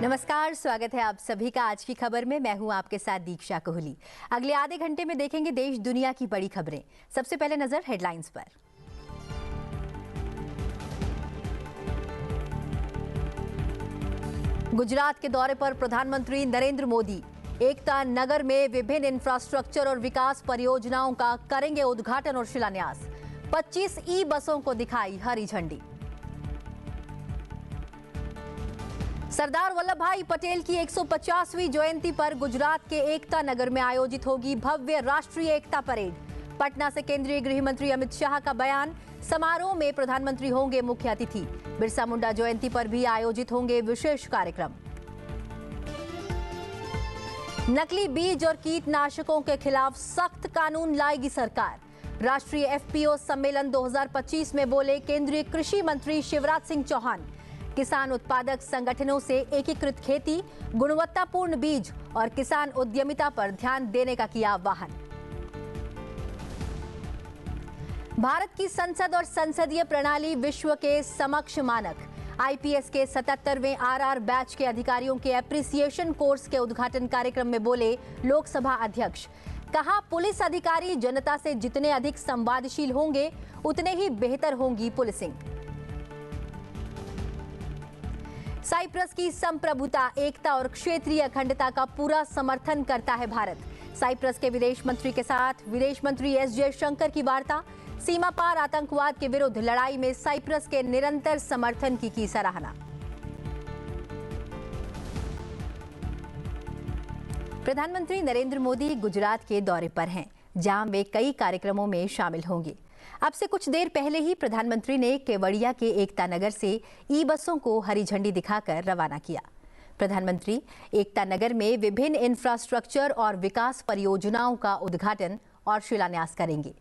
नमस्कार, स्वागत है आप सभी का आज की खबर में। मैं हूं आपके साथ दीक्षा कोहली। अगले आधे घंटे में देखेंगे देश दुनिया की बड़ी खबरें। सबसे पहले नजर हेडलाइंस पर। गुजरात के दौरे पर प्रधानमंत्री नरेंद्र मोदी एकता नगर में विभिन्न इंफ्रास्ट्रक्चर और विकास परियोजनाओं का करेंगे उद्घाटन और शिलान्यास। 25 ई बसों को दिखाई हरी झंडी। सरदार वल्लभ भाई पटेल की 150वीं जयंती पर गुजरात के एकता नगर में आयोजित होगी भव्य राष्ट्रीय एकता परेड। पटना से केंद्रीय गृह मंत्री अमित शाह का बयान। समारोह में प्रधानमंत्री होंगे मुख्य अतिथि। बिरसा मुंडा जयंती पर भी आयोजित होंगे विशेष कार्यक्रम। नकली बीज और कीटनाशकों के खिलाफ सख्त कानून लाएगी सरकार। राष्ट्रीय एफपीओ सम्मेलन 2025 में बोले केंद्रीय कृषि मंत्री शिवराज सिंह चौहान। किसान उत्पादक संगठनों से एकीकृत खेती, गुणवत्तापूर्ण बीज और किसान उद्यमिता पर ध्यान देने का किया आह्वान। भारत की संसद और संसदीय प्रणाली विश्व के समक्ष मानक। आईपीएस के 77वें आरआर बैच के अधिकारियों के एप्रिसिएशन कोर्स के उद्घाटन कार्यक्रम में बोले लोकसभा अध्यक्ष। कहा, पुलिस अधिकारी जनता से जितने अधिक संवादशील होंगे उतने ही बेहतर होंगी पुलिसिंग। साइप्रस की संप्रभुता, एकता और क्षेत्रीय अखंडता का पूरा समर्थन करता है भारत। साइप्रस के विदेश मंत्री के साथ विदेश मंत्री एस जयशंकर की वार्ता। सीमा पार आतंकवाद के विरुद्ध लड़ाई में साइप्रस के निरंतर समर्थन की सराहना। प्रधानमंत्री नरेंद्र मोदी गुजरात के दौरे पर हैं, जहां वे कई कार्यक्रमों में शामिल होंगे। अब से कुछ देर पहले ही प्रधानमंत्री ने केवड़िया के एकता नगर से ई बसों को हरी झंडी दिखाकर रवाना किया। प्रधानमंत्री एकता नगर में विभिन्न इंफ्रास्ट्रक्चर और विकास परियोजनाओं का उद्घाटन और शिलान्यास करेंगे।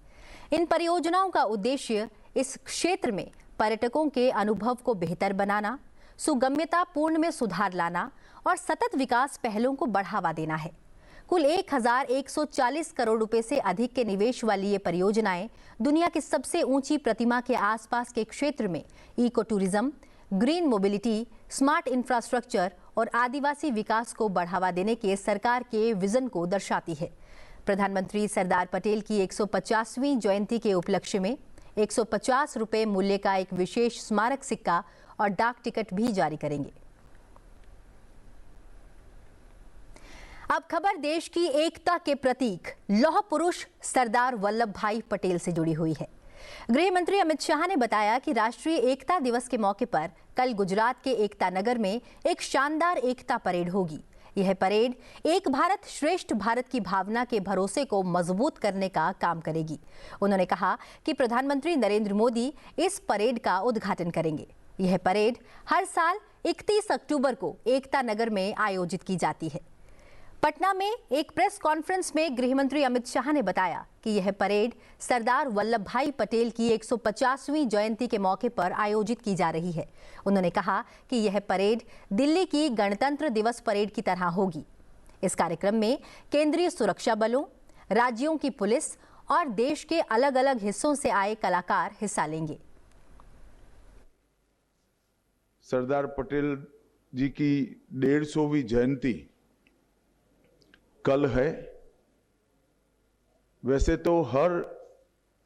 इन परियोजनाओं का उद्देश्य इस क्षेत्र में पर्यटकों के अनुभव को बेहतर बनाना, सुगम्यता पूर्ण में सुधार लाना और सतत विकास पहलों को बढ़ावा देना है। कुल 1140 करोड़ रुपए से अधिक के निवेश वाली ये परियोजनाएं दुनिया की सबसे ऊंची प्रतिमा के आसपास के क्षेत्र में eco tourism, green mobility, smart infrastructure और आदिवासी विकास को बढ़ावा देने के सरकार के विजन को दर्शाती है। प्रधानमंत्री सरदार पटेल की 150वीं जयंती के उपलक्ष्य में 150 रुपए मूल्य का एक विशेष स्मारक सिक्का और डाक टिकट भी जारी करेंगे। अब खबर देश की एकता के प्रतीक लौह पुरुष सरदार वल्लभ भाई पटेल से जुड़ी हुई है। गृह मंत्री अमित शाह ने बताया कि राष्ट्रीय एकता दिवस के मौके पर कल गुजरात के एकता नगर में एक शानदार एकता परेड होगी। यह परेड एक भारत श्रेष्ठ भारत की भावना के भरोसे को मजबूत करने का काम करेगी। उन्होंने कहा कि प्रधानमंत्री नरेंद्र मोदी इस परेड का उद्घाटन करेंगे। यह परेड हर साल 31 अक्टूबर को एकता नगर में आयोजित की जाती है। पटना में एक प्रेस कॉन्फ्रेंस में गृह मंत्री अमित शाह ने बताया कि यह परेड सरदार वल्लभ भाई पटेल की 150वीं जयंती के मौके पर आयोजित की जा रही है। उन्होंने कहा कि यह परेड दिल्ली की गणतंत्र दिवस परेड की तरह होगी। इस कार्यक्रम में केंद्रीय सुरक्षा बलों, राज्यों की पुलिस और देश के अलग अलग हिस्सों से आए कलाकार हिस्सा लेंगे। सरदार पटेल जी की 150वीं जयंती कल है। वैसे तो हर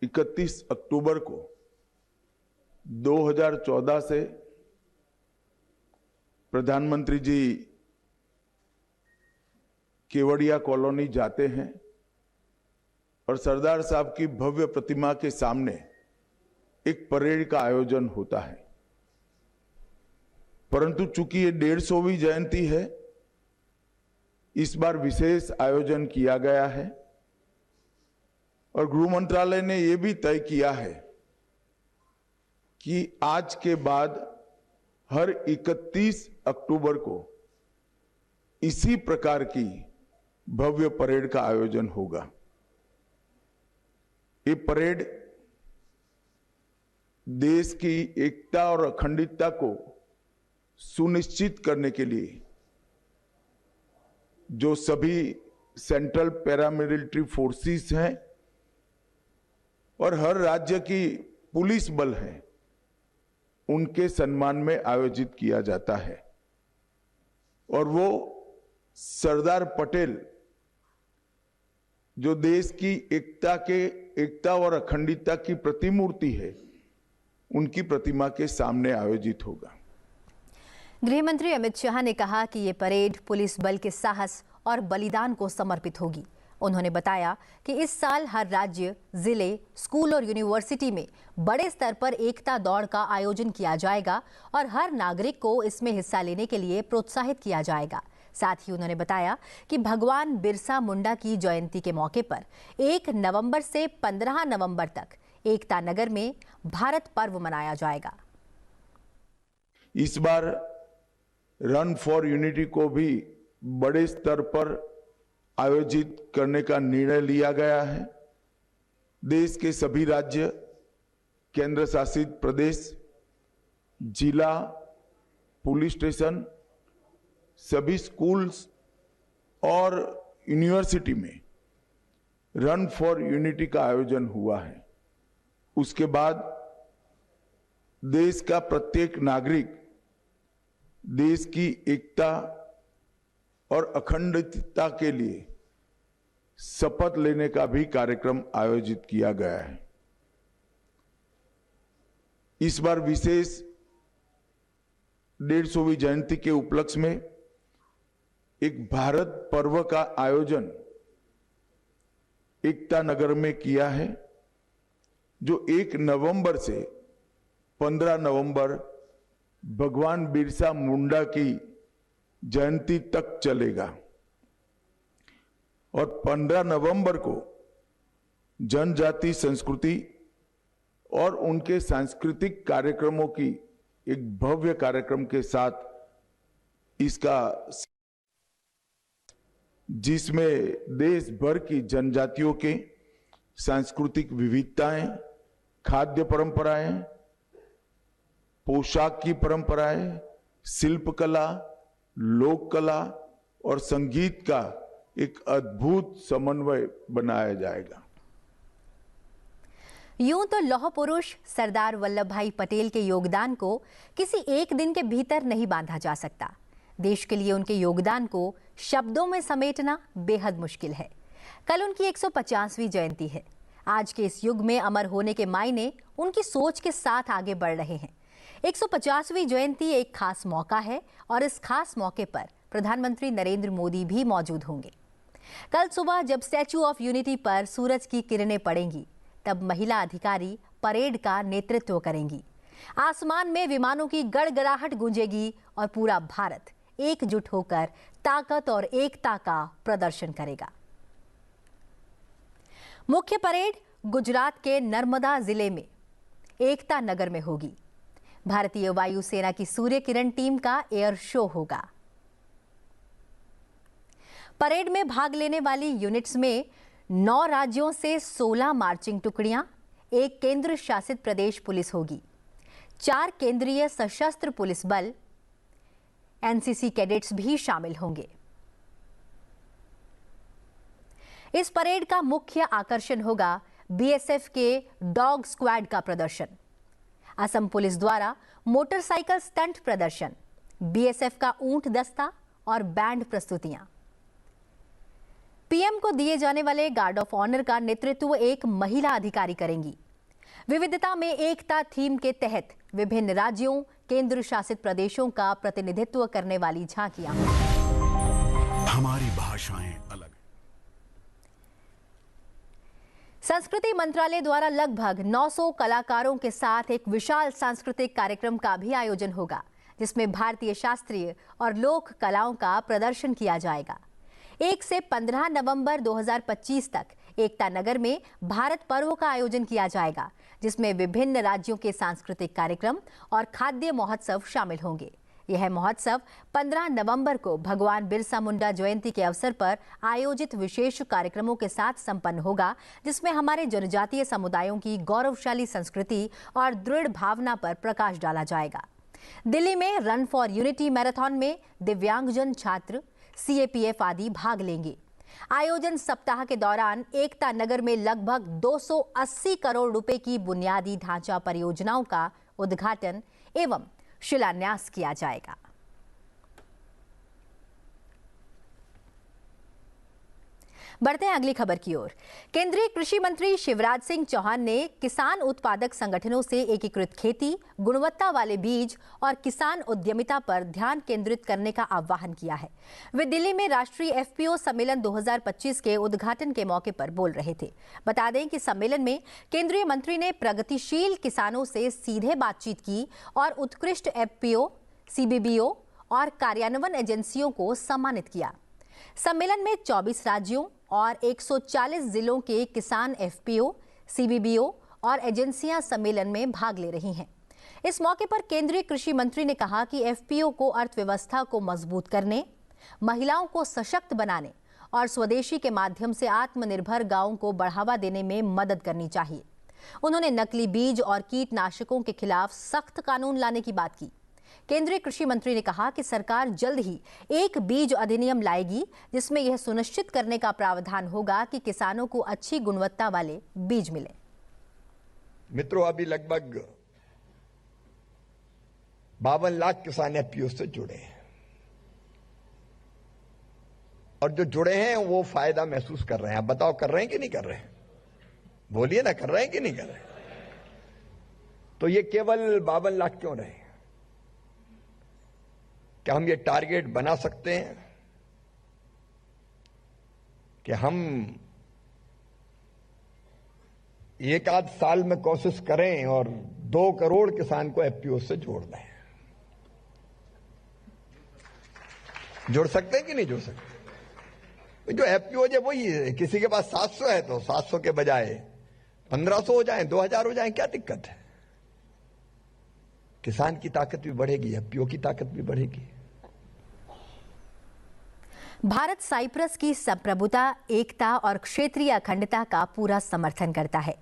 31 अक्टूबर को 2014 से प्रधानमंत्री जी केवड़िया कॉलोनी जाते हैं और सरदार साहब की भव्य प्रतिमा के सामने एक परेड का आयोजन होता है। परंतु चूंकि ये 150वीं जयंती है, इस बार विशेष आयोजन किया गया है और गृह मंत्रालय ने यह भी तय किया है कि आज के बाद हर 31 अक्टूबर को इसी प्रकार की भव्य परेड का आयोजन होगा। ये परेड देश की एकता और अखंडता को सुनिश्चित करने के लिए जो सभी सेंट्रल पैरामिलिट्री फोर्सेस हैं और हर राज्य की पुलिस बल है, उनके सम्मान में आयोजित किया जाता है। और वो सरदार पटेल जो देश की एकता और अखंडता की प्रतिमूर्ति है, उनकी प्रतिमा के सामने आयोजित होगा। गृह मंत्री अमित शाह ने कहा कि ये परेड पुलिस बल के साहस और बलिदान को समर्पित होगी। उन्होंने बताया कि इस साल हर राज्य, जिले, स्कूल और यूनिवर्सिटी में बड़े स्तर पर एकता दौड़ का आयोजन किया जाएगा और हर नागरिक को इसमें हिस्सा लेने के लिए प्रोत्साहित किया जाएगा। साथ ही उन्होंने बताया कि भगवान बिरसा मुंडा की जयंती के मौके पर 1 नवंबर से 15 नवंबर तक एकता नगर में भारत पर्व मनाया जाएगा। इस बार रन फॉर यूनिटी को भी बड़े स्तर पर आयोजित करने का निर्णय लिया गया है। देश के सभी राज्य, केंद्र शासित प्रदेश, जिला, पुलिस स्टेशन, सभी स्कूल्स और यूनिवर्सिटी में रन फॉर यूनिटी का आयोजन हुआ है। उसके बाद देश का प्रत्येक नागरिक देश की एकता और अखंडता के लिए शपथ लेने का भी कार्यक्रम आयोजित किया गया है। इस बार विशेष 150वीं जयंती के उपलक्ष्य में एक भारत पर्व का आयोजन एकता नगर में किया है, जो 1 नवंबर से 15 नवंबर भगवान बिरसा मुंडा की जयंती तक चलेगा और 15 नवंबर को जनजाति संस्कृति और उनके सांस्कृतिक कार्यक्रमों की एक भव्य कार्यक्रम के साथ इसका, जिसमें देश भर की जनजातियों के सांस्कृतिक विविधताएं, खाद्य परंपराएं, पोशाक की परंपराएं, शिल्पकला, लोक कला और संगीत का एक अद्भुत समन्वय बनाया जाएगा। यूं तो लौह पुरुष सरदार वल्लभ भाई पटेल के योगदान को किसी एक दिन के भीतर नहीं बांधा जा सकता। देश के लिए उनके योगदान को शब्दों में समेटना बेहद मुश्किल है। कल उनकी 150वीं जयंती है। आज के इस युग में अमर होने के मायने उनकी सोच के साथ आगे बढ़ रहे हैं। 150वीं जयंती एक खास मौका है और इस खास मौके पर प्रधानमंत्री नरेंद्र मोदी भी मौजूद होंगे। कल सुबह जब स्टैच्यू ऑफ यूनिटी पर सूरज की किरणें पड़ेंगी, तब महिला अधिकारी परेड का नेतृत्व करेंगी। आसमान में विमानों की गड़गड़ाहट गूंजेगी और पूरा भारत एकजुट होकर ताकत और एकता का प्रदर्शन करेगा। मुख्य परेड गुजरात के नर्मदा जिले में एकता नगर में होगी। भारतीय वायुसेना की सूर्य किरण टीम का एयर शो होगा। परेड में भाग लेने वाली यूनिट्स में 9 राज्यों से 16 मार्चिंग टुकड़ियां, 1 केंद्र शासित प्रदेश पुलिस होगी, 4 केंद्रीय सशस्त्र पुलिस बल, एनसीसी कैडेट्स भी शामिल होंगे। इस परेड का मुख्य आकर्षण होगा बीएसएफ के डॉग स्क्वाड का प्रदर्शन, असम पुलिस द्वारा मोटरसाइकिल स्टंट प्रदर्शन, बीएसएफ का ऊंट दस्ता और बैंड प्रस्तुतियां। पीएम को दिए जाने वाले गार्ड ऑफ ऑनर का नेतृत्व एक महिला अधिकारी करेंगी। विविधता में एकता थीम के तहत विभिन्न राज्यों, केंद्र शासित प्रदेशों का प्रतिनिधित्व करने वाली झांकियां। हमारी भाषाएं अलग। संस्कृति मंत्रालय द्वारा लगभग 900 कलाकारों के साथ एक विशाल सांस्कृतिक कार्यक्रम का भी आयोजन होगा, जिसमें भारतीय शास्त्रीय और लोक कलाओं का प्रदर्शन किया जाएगा। 1 से 15 नवंबर 2025 तक एकता नगर में भारत पर्व का आयोजन किया जाएगा, जिसमें विभिन्न राज्यों के सांस्कृतिक कार्यक्रम और खाद्य महोत्सव शामिल होंगे। यह महोत्सव 15 नवंबर को भगवान बिरसा मुंडा जयंती के अवसर पर आयोजित विशेष कार्यक्रमों के साथ संपन्न होगा, जिसमें हमारे जनजातीय समुदायों की गौरवशाली संस्कृति और दृढ़ भावना पर प्रकाश डाला जाएगा। दिल्ली में रन फॉर यूनिटी मैराथन में दिव्यांगजन छात्र, सीएपीएफ आदि भाग लेंगे। आयोजन सप्ताह के दौरान एकता नगर में लगभग 280 करोड़ रुपए की बुनियादी ढांचा परियोजनाओं का उद्घाटन एवं शिलान्यास किया जाएगा। बढ़ते हैं अगली खबर की ओर। केंद्रीय कृषि मंत्री शिवराज सिंह चौहान ने किसान उत्पादक संगठनों से एकीकृत खेती, गुणवत्ता वाले बीज और किसान उद्यमिता पर ध्यान केंद्रित करने का आह्वान किया है। वे दिल्ली में राष्ट्रीय एफपीओ सम्मेलन 2025 के उद्घाटन के मौके पर बोल रहे थे। बता दें कि सम्मेलन में केंद्रीय मंत्री ने प्रगतिशील किसानों से सीधे बातचीत की और उत्कृष्ट एफपीओ, सीबीबीओ और कार्यान्वयन एजेंसियों को सम्मानित किया। सम्मेलन में 24 राज्यों और 140 जिलों के किसान एफपीओ, सीबीबीओ और एजेंसियां सम्मेलन में भाग ले रही हैं। इस मौके पर केंद्रीय कृषि मंत्री ने कहा कि एफपीओ को अर्थव्यवस्था को मजबूत करने, महिलाओं को सशक्त बनाने और स्वदेशी के माध्यम से आत्मनिर्भर गांवों को बढ़ावा देने में मदद करनी चाहिए। उन्होंने नकली बीज और कीटनाशकों के खिलाफ सख्त कानून लाने की बात की। केंद्रीय कृषि मंत्री ने कहा कि सरकार जल्द ही एक बीज अधिनियम लाएगी जिसमें यह सुनिश्चित करने का प्रावधान होगा कि किसानों को अच्छी गुणवत्ता वाले बीज मिले। मित्रों, अभी लगभग 52 लाख किसान एफपीओ से जुड़े हैं और जो जुड़े हैं वो फायदा महसूस कर रहे हैं। आप बताओ, कर रहे हैं कि नहीं कर रहे हैं? बोलिए ना, कर रहे हैं कि नहीं कर रहे? तो ये केवल 52 लाख क्यों रहे? क्या हम ये टारगेट बना सकते हैं कि हम एक आध साल में कोशिश करें और 2 करोड़ किसान को एफपीओ से जोड़ दें? जोड़ सकते हैं कि नहीं जोड़ सकते? जो एफपीओ है वही है, किसी के पास 700 है तो 700 के बजाय 1500 हो जाए, 2000 हो जाए, क्या दिक्कत है? किसान की ताकत भी बढ़ेगी, एफपीओ की ताकत भी बढ़ेगी। भारत साइप्रस की संप्रभुता, एकता और क्षेत्रीय अखंडता का पूरा समर्थन करता है।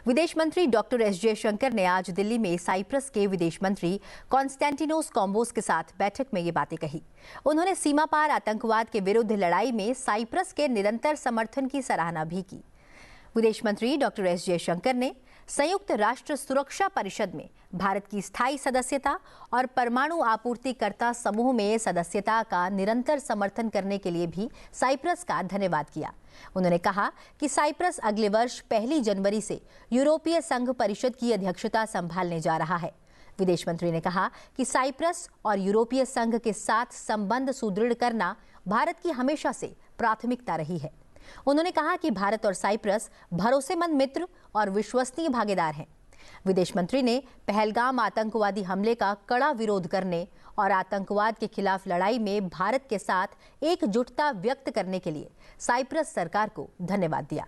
विदेश मंत्री डॉक्टर एस जयशंकर ने आज दिल्ली में साइप्रस के विदेश मंत्री कॉन्स्टेंटिनोस कॉम्बोस के साथ बैठक में ये बातें कही। उन्होंने सीमा पार आतंकवाद के विरुद्ध लड़ाई में साइप्रस के निरंतर समर्थन की सराहना भी की। विदेश मंत्री डॉक्टर एस जयशंकर ने संयुक्त राष्ट्र सुरक्षा परिषद में भारत की स्थायी सदस्यता और परमाणु आपूर्तिकर्ता समूह में सदस्यता का निरंतर समर्थन करने के लिए भी साइप्रस का धन्यवाद किया। उन्होंने कहा कि साइप्रस अगले वर्ष 1 जनवरी से यूरोपीय संघ परिषद की अध्यक्षता संभालने जा रहा है। विदेश मंत्री ने कहा कि साइप्रस और यूरोपीय संघ के साथ संबंध सुदृढ़ करना भारत की हमेशा से प्राथमिकता रही है। उन्होंने कहा कि भारत और साइप्रस भरोसेमंद मित्र और विश्वसनीय भागीदार हैं। विदेश मंत्री ने पहलगाम आतंकवादी हमले का कड़ा विरोध करने और आतंकवाद के खिलाफ लड़ाई में भारत के साथ एकजुटता व्यक्त करने के लिए साइप्रस सरकार को धन्यवाद दिया।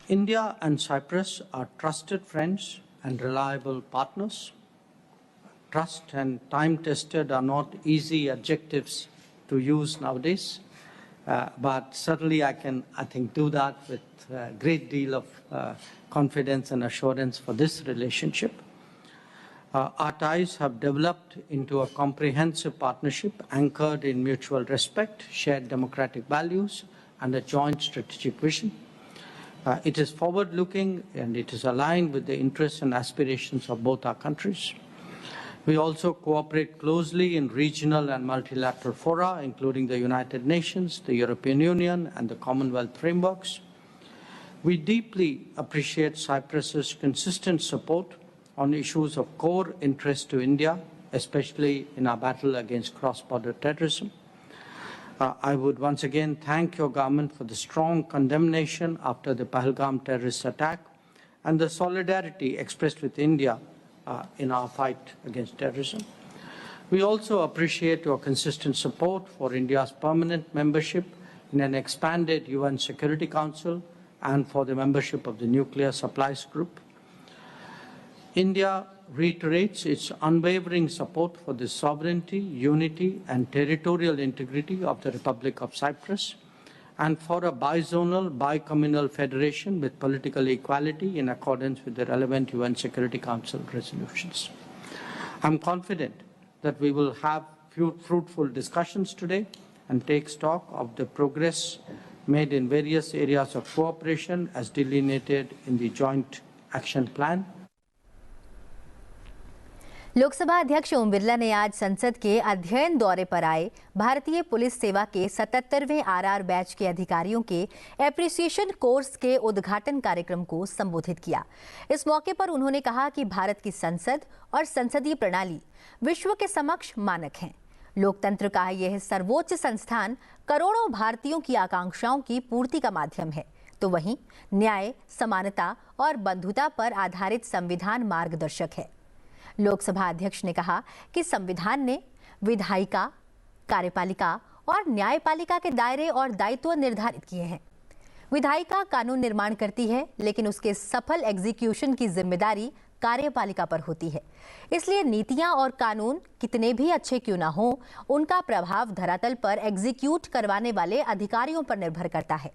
India and Cyprus are trusted friends and reliable partners. Trust and time-tested are not easy adjectives to use nowadays. But certainly I think, do that with a great deal of confidence and assurance for this relationship. Our ties have developed into a comprehensive partnership anchored in mutual respect, shared democratic values, and a joint strategic vision. It is forward-looking and it is aligned with the interests and aspirations of both our countries. We also cooperate closely in regional and multilateral fora, including the United Nations, the European Union, and the Commonwealth frameworks. We deeply appreciate Cyprus's consistent support on issues of core interest to India, especially in our battle against cross-border terrorism. I would once again thank your government for the strong condemnation after the Pahalgam terrorist attack and the solidarity expressed with India in our fight against terrorism. We also appreciate your consistent support for India's permanent membership in an expanded UN Security Council and for the membership of the Nuclear Supplies Group. India reiterates its unwavering support for the sovereignty, unity and territorial integrity of the Republic of Cyprus and for a bizonal, bicommunal federation with political equality in accordance with the relevant UN Security Council resolutions. I'm confident that we will have fruitful discussions today and take stock of the progress made in various areas of cooperation as delineated in the Joint Action Plan. Lok Sabha अध्यक्ष ओम बिरला ने आज संसद के अध्ययन दौरे पर आए भारतीय पुलिस सेवा के 77वें आरआर बैच के अधिकारियों के एप्रिसिएशन कोर्स के उद्घाटन कार्यक्रम को संबोधित किया। इस मौके पर उन्होंने कहा कि भारत की संसद और संसदीय प्रणाली विश्व के समक्ष मानक हैं। लोकतंत्र का यह सर्वोच्च संस्थान करोड़ों भारतीयों की आकांक्षाओं की पूर्ति का माध्यम है, तो वहीं न्याय, समानता और बंधुता पर आधारित संविधान मार्गदर्शक है। लोकसभा अध्यक्ष ने कहा कि संविधान ने विधायिका, कार्यपालिका और न्यायपालिका के दायरे और दायित्व निर्धारित किए हैं। विधायिका कानून निर्माण करती है, लेकिन उसके सफल एग्जीक्यूशन की जिम्मेदारी कार्यपालिका पर होती है। इसलिए नीतियां और कानून कितने भी अच्छे क्यों ना हो, उनका प्रभाव धरातल पर एग्जीक्यूट करवाने वाले अधिकारियों पर निर्भर करता है।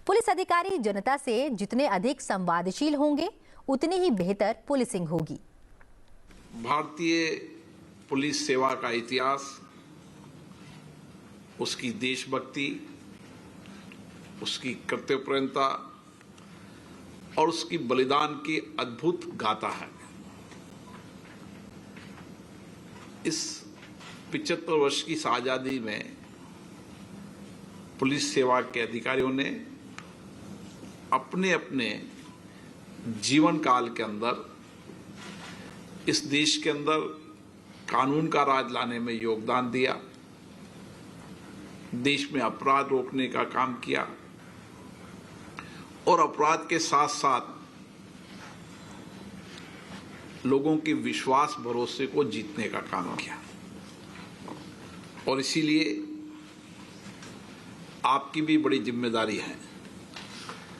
पुलिस अधिकारी जनता से जितने अधिक संवादशील होंगे, उतनी ही बेहतर पुलिसिंग होगी। भारतीय पुलिस सेवा का इतिहास, उसकी देशभक्ति, उसकी कर्तव्यपरायणता और उसकी बलिदान की अद्भुत गाथा है। इस 75 वर्ष की आजादी में पुलिस सेवा के अधिकारियों ने अपने अपने जीवन काल के अंदर इस देश के अंदर कानून का राज लाने में योगदान दिया, देश में अपराध रोकने का काम किया और अपराध के साथ साथ लोगों के विश्वास भरोसे को जीतने का काम किया। और इसीलिए आपकी भी बड़ी जिम्मेदारी है।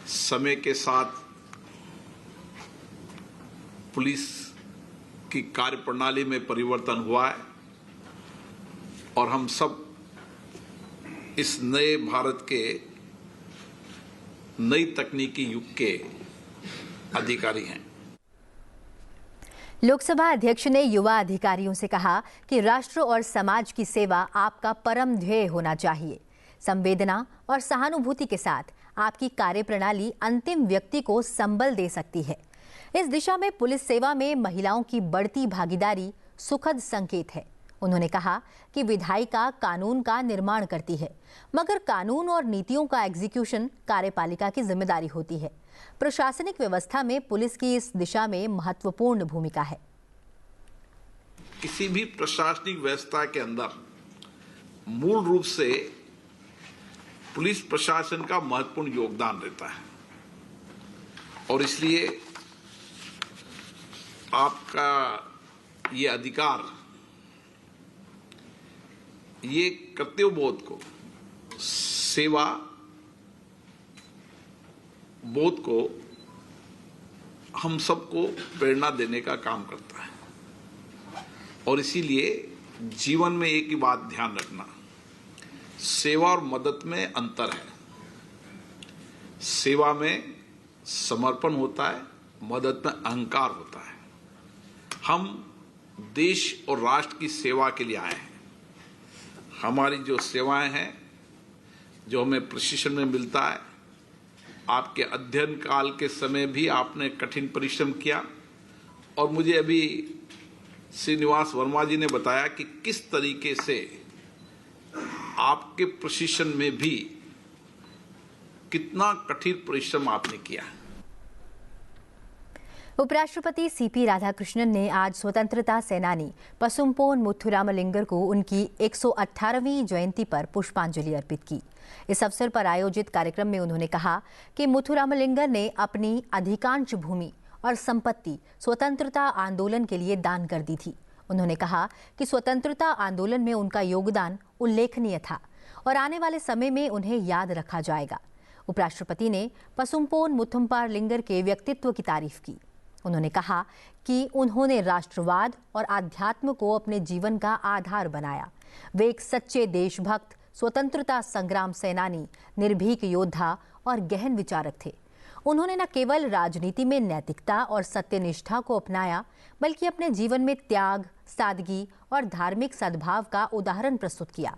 समय के साथ पुलिस की कार्यप्रणाली में परिवर्तन हुआ है और हम सब इस नए भारत के नई तकनीकी युग के अधिकारी हैं। लोकसभा अध्यक्ष ने युवा अधिकारियों से कहा कि राष्ट्र और समाज की सेवा आपका परम ध्येय होना चाहिए। संवेदना और सहानुभूति के साथ आपकी कार्यप्रणाली अंतिम व्यक्ति को संबल दे सकती है। इस दिशा में पुलिस सेवा में महिलाओं की बढ़ती भागीदारी सुखद संकेत है। उन्होंने कहा कि विधायिका कानून का निर्माण करती है, मगर कानून और नीतियों का एग्जीक्यूशन कार्यपालिका की जिम्मेदारी होती है। प्रशासनिक व्यवस्था में पुलिस की इस दिशा में महत्वपूर्ण भूमिका है। किसी भी प्रशासनिक व्यवस्था के अंदर मूल रूप से पुलिस प्रशासन का महत्वपूर्ण योगदान रहता है और इसलिए आपका ये अधिकार, ये कर्तव्यबोध को, सेवा बोध को हम सबको प्रेरणा देने का काम करता है। और इसीलिए जीवन में एक ही बात ध्यान रखना, सेवा और मदद में अंतर है। सेवा में समर्पण होता है, मदद में अहंकार होता है। हम देश और राष्ट्र की सेवा के लिए आए हैं। हमारी जो सेवाएं हैं, जो हमें प्रशिक्षण में मिलता है, आपके अध्ययन काल के समय भी आपने कठिन परिश्रम किया और मुझे अभी श्रीनिवास वर्मा जी ने बताया कि किस तरीके से आपके प्रशिक्षण में भी कितना कठिन परिश्रम आपने किया। उपराष्ट्रपति सीपी राधाकृष्णन ने आज स्वतंत्रता सेनानी पसुम्पोन मुथुरामलिंगर को उनकी 118वीं जयंती पर पुष्पांजलि अर्पित की। इस अवसर पर आयोजित कार्यक्रम में उन्होंने कहा कि मुथुरामलिंगर ने अपनी अधिकांश भूमि और संपत्ति स्वतंत्रता आंदोलन के लिए दान कर दी थी। उन्होंने कहा कि स्वतंत्रता आंदोलन में उनका योगदान उल्लेखनीय था और आने वाले समय में उन्हें याद रखा जाएगा। उपराष्ट्रपति ने पसुम्पोन मुथुम्पालिंगर के व्यक्तित्व की तारीफ की। उन्होंने कहा कि उन्होंने राष्ट्रवाद और आध्यात्म को अपने जीवन का आधार बनाया। वे एक सच्चे देशभक्त, स्वतंत्रता संग्राम सेनानी, निर्भीक योद्धा और गहन विचारक थे। उन्होंने न केवल राजनीति में नैतिकता और सत्यनिष्ठा को अपनाया, बल्कि अपने जीवन में त्याग, सादगी और धार्मिक सद्भाव का उदाहरण प्रस्तुत किया।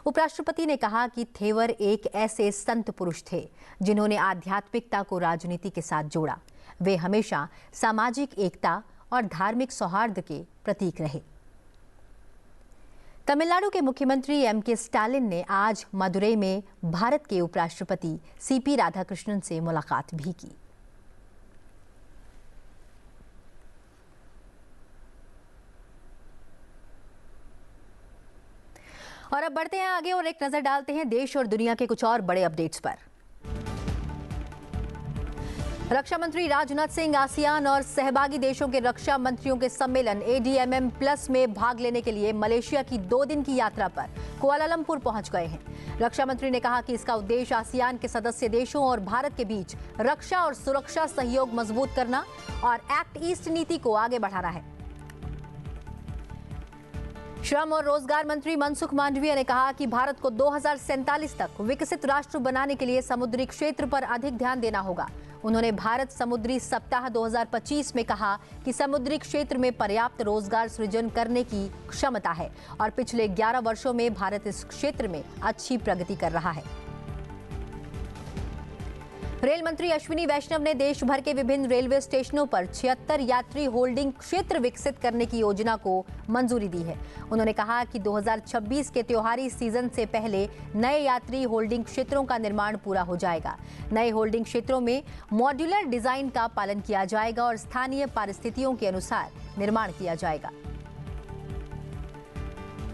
उपराष्ट्रपति ने कहा कि थेवर एक ऐसे संत पुरुष थे जिन्होंने आध्यात्मिकता को राजनीति के साथ जोड़ा। वे हमेशा सामाजिक एकता और धार्मिक सौहार्द के प्रतीक रहे। तमिलनाडु के मुख्यमंत्री एम.के. स्टालिन ने आज मदुरई में भारत के उपराष्ट्रपति सी.पी. राधाकृष्णन से मुलाकात भी की। और अब बढ़ते हैं आगे और एक नजर डालते हैं देश और दुनिया के कुछ और बड़े अपडेट्स पर। रक्षा मंत्री राजनाथ सिंह आसियान और सहभागी देशों के रक्षा मंत्रियों के सम्मेलन ADMM प्लस में भाग लेने के लिए मलेशिया की 2 दिन की यात्रा पर कुआलालंपुर पहुंच गए हैं। रक्षा मंत्री ने कहा कि इसका उद्देश्य आसियान के सदस्य देशों और भारत के बीच रक्षा और सुरक्षा सहयोग मजबूत करना और एक्ट ईस्ट नीति को आगे बढ़ाना है। श्रम और रोजगार मंत्री मनसुख मांडविया ने कहा कि भारत को 2047 तक विकसित राष्ट्र बनाने के लिए समुद्री क्षेत्र पर अधिक ध्यान देना होगा। उन्होंने भारत समुद्री सप्ताह 2025 में कहा कि समुद्री क्षेत्र में पर्याप्त रोजगार सृजन करने की क्षमता है और पिछले 11 वर्षों में भारत इस क्षेत्र में अच्छी प्रगति कर रहा है। रेल मंत्री अश्विनी वैष्णव ने देश भर के विभिन्न रेलवे स्टेशनों पर 76 यात्री होल्डिंग क्षेत्र विकसित करने की योजना को मंजूरी दी है। उन्होंने कहा कि 2026 के त्योहारी सीजन से पहले नए यात्री होल्डिंग क्षेत्रों का निर्माण पूरा हो जाएगा। नए होल्डिंग क्षेत्रों में मॉड्यूलर डिजाइन का पालन किया जाएगा और स्थानीय परिस्थितियों के अनुसार निर्माण किया जाएगा।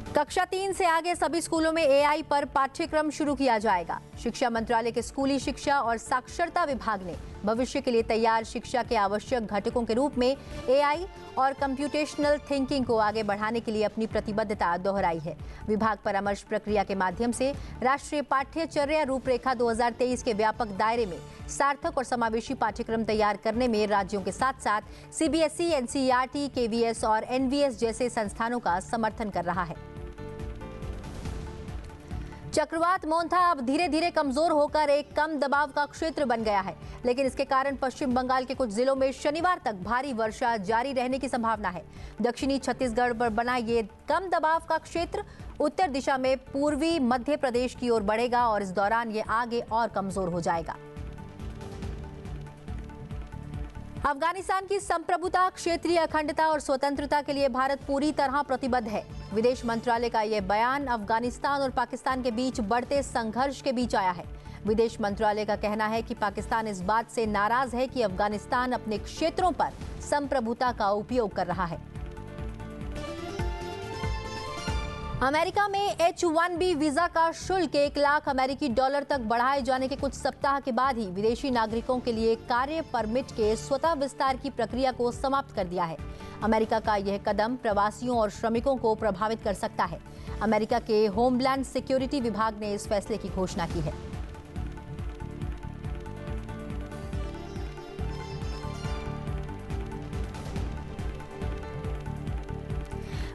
कक्षा 3 से आगे सभी स्कूलों में AI पर पाठ्यक्रम शुरू किया जाएगा। शिक्षा मंत्रालय के स्कूली शिक्षा और साक्षरता विभाग ने भविष्य के लिए तैयार शिक्षा के आवश्यक घटकों के रूप में AI और कंप्यूटेशनल थिंकिंग को आगे बढ़ाने के लिए अपनी प्रतिबद्धता दोहराई है। विभाग परामर्श प्रक्रिया के माध्यम से राष्ट्रीय पाठ्यचर्या रूपरेखा 2023 के व्यापक दायरे में सार्थक और समावेशी पाठ्यक्रम तैयार करने में राज्यों के साथ साथ CBSE, NCERT, KVS और NVS जैसे संस्थानों का समर्थन कर रहा है। चक्रवात मोन्था अब धीरे धीरे कमजोर होकर एक कम दबाव का क्षेत्र बन गया है, लेकिन इसके कारण पश्चिम बंगाल के कुछ जिलों में शनिवार तक भारी वर्षा जारी रहने की संभावना है। दक्षिणी छत्तीसगढ़ पर बना ये कम दबाव का क्षेत्र उत्तर दिशा में पूर्वी मध्य प्रदेश की ओर बढ़ेगा और इस दौरान ये आगे और कमजोर हो जाएगा। अफगानिस्तान की संप्रभुता, क्षेत्रीय अखंडता और स्वतंत्रता के लिए भारत पूरी तरह प्रतिबद्ध है। विदेश मंत्रालय का यह बयान अफगानिस्तान और पाकिस्तान के बीच बढ़ते संघर्ष के बीच आया है। विदेश मंत्रालय का कहना है कि पाकिस्तान इस बात से नाराज है कि अफगानिस्तान अपने क्षेत्रों पर संप्रभुता का उपयोग कर रहा है। अमेरिका में H-1B वीजा का शुल्क 1 लाख अमेरिकी डॉलर तक बढ़ाए जाने के कुछ सप्ताह के बाद ही विदेशी नागरिकों के लिए कार्य परमिट के स्वतः विस्तार की प्रक्रिया को समाप्त कर दिया है। अमेरिका का यह कदम प्रवासियों और श्रमिकों को प्रभावित कर सकता है। अमेरिका के होमलैंड सिक्योरिटी विभाग ने इस फैसले की घोषणा की है।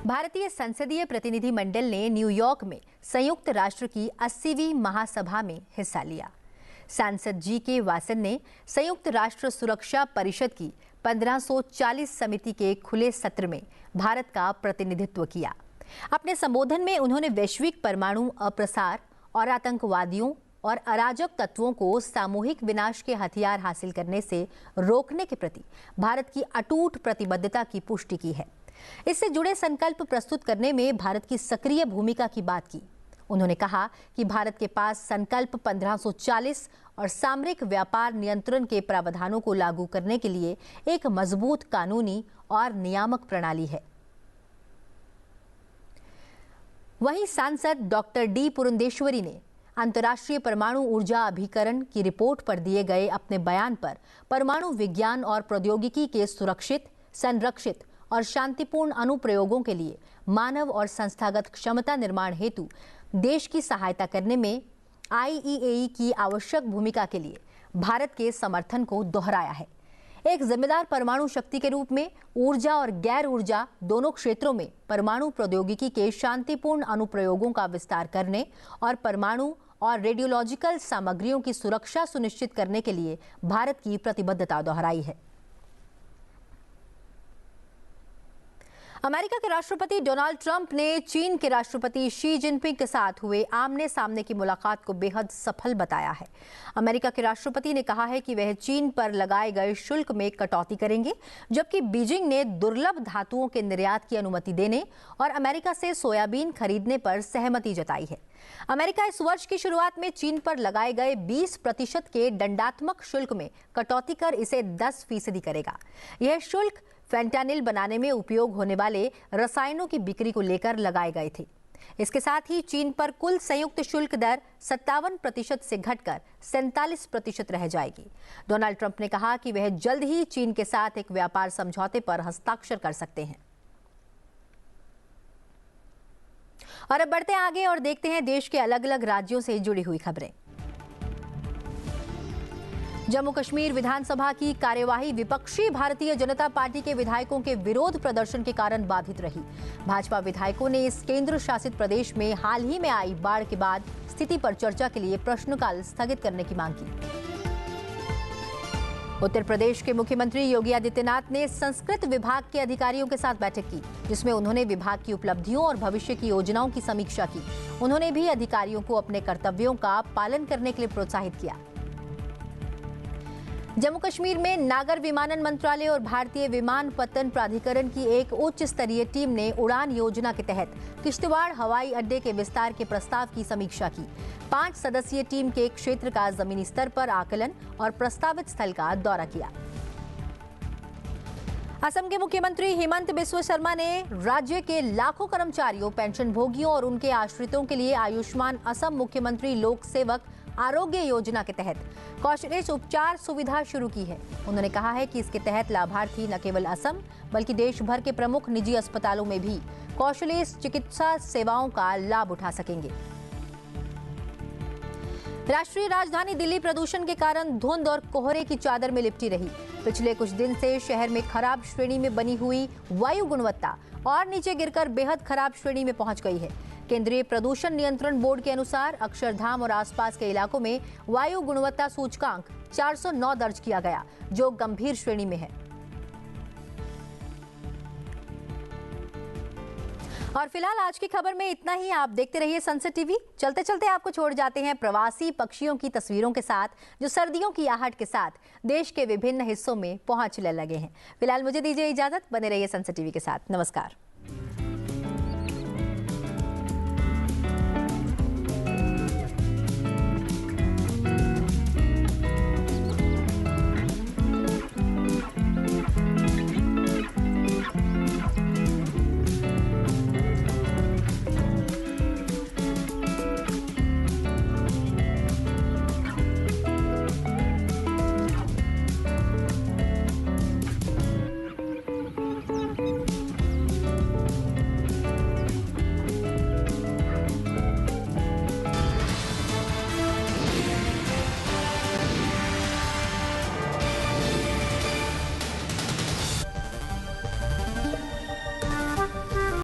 भारतीय संसदीय प्रतिनिधि मंडल ने न्यूयॉर्क में संयुक्त राष्ट्र की 80वीं महासभा में हिस्सा लिया। सांसद जी.के. वासन ने संयुक्त राष्ट्र सुरक्षा परिषद की 1540 समिति के खुले सत्र में भारत का प्रतिनिधित्व किया। अपने संबोधन में उन्होंने वैश्विक परमाणु अप्रसार और आतंकवादियों और अराजक तत्वों को सामूहिक विनाश के हथियार हासिल करने से रोकने के प्रति भारत की अटूट प्रतिबद्धता की पुष्टि की है। इससे जुड़े संकल्प प्रस्तुत करने में भारत की सक्रिय भूमिका की बात की। उन्होंने कहा कि भारत के पास संकल्प 1540 और सामरिक व्यापार नियंत्रण के प्रावधानों को लागू करने के लिए एक मजबूत कानूनी और नियामक प्रणाली है। वहीं सांसद डॉक्टर डी पुरंदेश्वरी ने अंतर्राष्ट्रीय परमाणु ऊर्जा अभिकरण की रिपोर्ट पर दिए गए अपने बयान पर परमाणु विज्ञान और प्रौद्योगिकी के सुरक्षित, संरक्षित और शांतिपूर्ण अनुप्रयोगों के लिए मानव और संस्थागत क्षमता निर्माण हेतु देश की सहायता करने में IEAE की आवश्यक भूमिका के लिए भारत के समर्थन को दोहराया है। एक जिम्मेदार परमाणु शक्ति के रूप में ऊर्जा और गैर ऊर्जा दोनों क्षेत्रों में परमाणु प्रौद्योगिकी के शांतिपूर्ण अनुप्रयोगों का विस्तार करने और परमाणु और रेडियोलॉजिकल सामग्रियों की सुरक्षा सुनिश्चित करने के लिए भारत की प्रतिबद्धता दोहराई है। अमेरिका के राष्ट्रपति डोनाल्ड ट्रंप ने चीन के राष्ट्रपति शी जिनपिंग के साथ हुए आमने सामने की मुलाकात को बेहद सफल बताया है। अमेरिका के राष्ट्रपति ने कहा है कि वह चीन पर लगाए गए शुल्क में कटौती करेंगे, जबकि बीजिंग ने दुर्लभ धातुओं के निर्यात की अनुमति देने और अमेरिका से सोयाबीन खरीदने पर सहमति जताई है। अमेरिका इस वर्ष की शुरुआत में चीन पर लगाए गए 20% के दंडात्मक शुल्क में कटौती कर इसे 10% करेगा। यह शुल्क फेंटानिल बनाने में उपयोग होने वाले रसायनों की बिक्री को लेकर लगाए गए थे। इसके साथ ही चीन पर कुल संयुक्त शुल्क दर 57% से घटकर 47% रह जाएगी। डोनाल्ड ट्रंप ने कहा कि वह जल्द ही चीन के साथ एक व्यापार समझौते पर हस्ताक्षर कर सकते हैं। और अब बढ़ते हैं आगे और देखते हैं देश के अलग अलग राज्यों से जुड़ी हुई खबरें। जम्मू कश्मीर विधानसभा की कार्यवाही विपक्षी भारतीय जनता पार्टी के विधायकों के विरोध प्रदर्शन के कारण बाधित रही। भाजपा विधायकों ने इस केंद्र शासित प्रदेश में हाल ही में आई बाढ़ के बाद स्थिति पर चर्चा के लिए प्रश्नकाल स्थगित करने की मांग की। उत्तर प्रदेश के मुख्यमंत्री योगी आदित्यनाथ ने संस्कृत विभाग के अधिकारियों के साथ बैठक की, जिसमें उन्होंने विभाग की उपलब्धियों और भविष्य की योजनाओं की समीक्षा की। उन्होंने भी अधिकारियों को अपने कर्तव्यों का पालन करने के लिए प्रोत्साहित किया। जम्मू कश्मीर में नागर विमानन मंत्रालय और भारतीय विमानपत्तन प्राधिकरण की एक उच्च स्तरीय टीम ने उड़ान योजना के तहत किश्तवाड़ हवाई अड्डे के विस्तार के प्रस्ताव की समीक्षा की। 5 सदस्यीय टीम के क्षेत्र का जमीनी स्तर पर आकलन और प्रस्तावित स्थल का दौरा किया। असम के मुख्यमंत्री हिमंत बिस्वा शर्मा ने राज्य के लाखों कर्मचारियों, पेंशनभोगियों और उनके आश्रितों के लिए आयुष्मान असम मुख्यमंत्री लोक सेवक आरोग्य योजना के तहत कौशलेश उपचार सुविधा शुरू की है। उन्होंने कहा है कि इसके तहत लाभार्थी न केवल असम बल्कि देश भर के प्रमुख निजी अस्पतालों में भी कौशलेश चिकित्सा सेवाओं का लाभ उठा सकेंगे। राष्ट्रीय राजधानी दिल्ली प्रदूषण के कारण धुंध और कोहरे की चादर में लिपटी रही। पिछले कुछ दिन से शहर में खराब श्रेणी में बनी हुई वायु गुणवत्ता और नीचे गिरकर बेहद खराब श्रेणी में पहुंच गई है। केंद्रीय प्रदूषण नियंत्रण बोर्ड के अनुसार अक्षरधाम और आसपास के इलाकों में वायु गुणवत्ता सूचकांक 409 दर्ज किया गया, जो गंभीर श्रेणी में है। और फिलहाल आज की खबर में इतना ही। आप देखते रहिए सनसेट टीवी। चलते चलते आपको छोड़ जाते हैं प्रवासी पक्षियों की तस्वीरों के साथ, जो सर्दियों की आहट के साथ देश के विभिन्न हिस्सों में पहुंचने लगे हैं। फिलहाल मुझे दीजिए इजाजत। बने रहिए सनसेट टीवी के साथ। नमस्कार।